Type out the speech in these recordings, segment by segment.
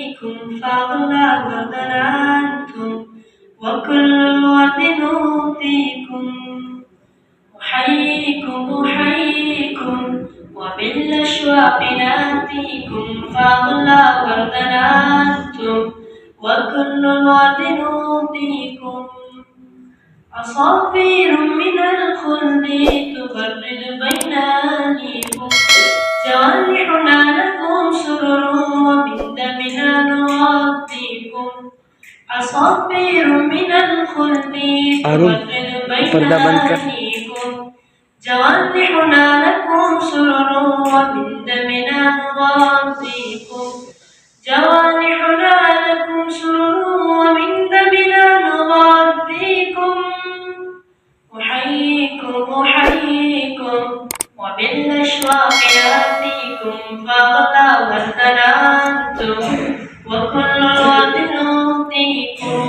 نهديكم فأغلى وتنانتم وكل الورد نهديكم. أحييكم وبالأشواق ناتيكم فأغلى وتنانتم وكل الورد نهديكم. عصافير من الخلد تبرد بين أهليكم جوانحنا لكم سرر ومن دمنا نغطيكم. عصافير من الخلد تبرد بين أهليكم جوانحنا لكم سرر ومن دمنا نغطيكم. جوانحنا لكم سرر ومن دمنا نغطيكم. أحييكم وبالأشواق ناتيكم فأغلى وتنانتم وكل الورد نهديكم.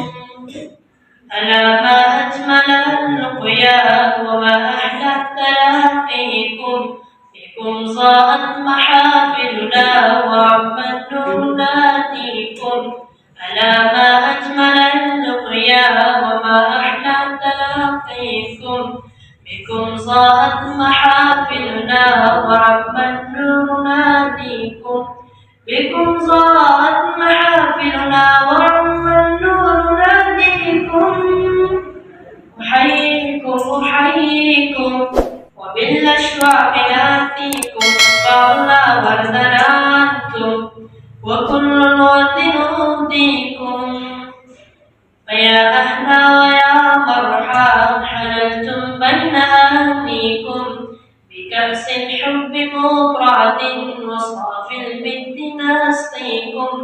ألا ما أجمل اللقيا وما أحلى تلاقيكم بكم ضاءت محافلنا وعم النور ناديكم. ألا ما أجمل اللقيا وما أحلى تلاقيكم بكم ضاءت محافلنا وعم النور ناديكم. بكم ضاءت محافلنا وعم النور ناديكم. أحييكم وبالأشواق ناتيكم فأغلى وتنانتم وكل الورد نهديكم. فيا أهلا ويا مرحى حللتم بين أهليكم بكأس الحب مطرعة وصافي البد نسقيكم.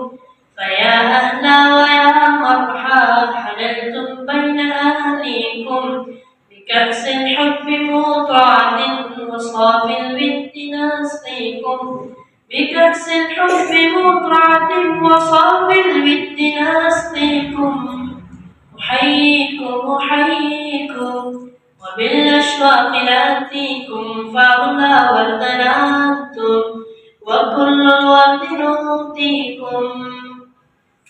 فيا أهلا ويا مرحى حللتم بين أهليكم بكأس الحب مطرعة وصافي البد نسقيكم. بكأس الحب مطرعة وصافي البد نسقيكم. أحييكم وبالأشواق ناتيكم فأغلى وتنانتم وكل الورد نهديكم.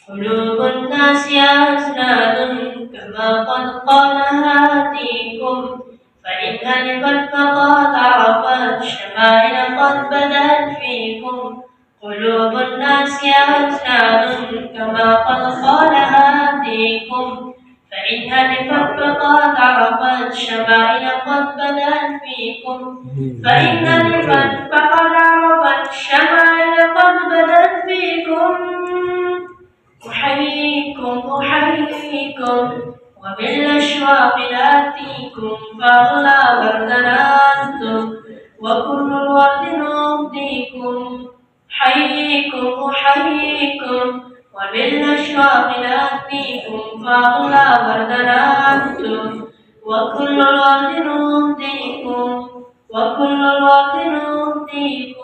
قلوب الناس أزناد كما قد قال هاديكم فإن هلكت فقد عرفت شمائل قد بدت فيكم. قلوب الناس أزناد كما قد قال هاديكم فإن هلكت فقد عرفت شمائل قد بدت فيكم. فإن هلكت فقد عرفت شمائل قد بدت فيكم. أحييكم وبالأشواق ناتيكم فأغلى وتنانتم وكل الورد نهديكم. أحييكم وبالأشواق ناتيكم فأغلى وتنانتم وكل الورد نهديكم. وكل الورد نهديكم.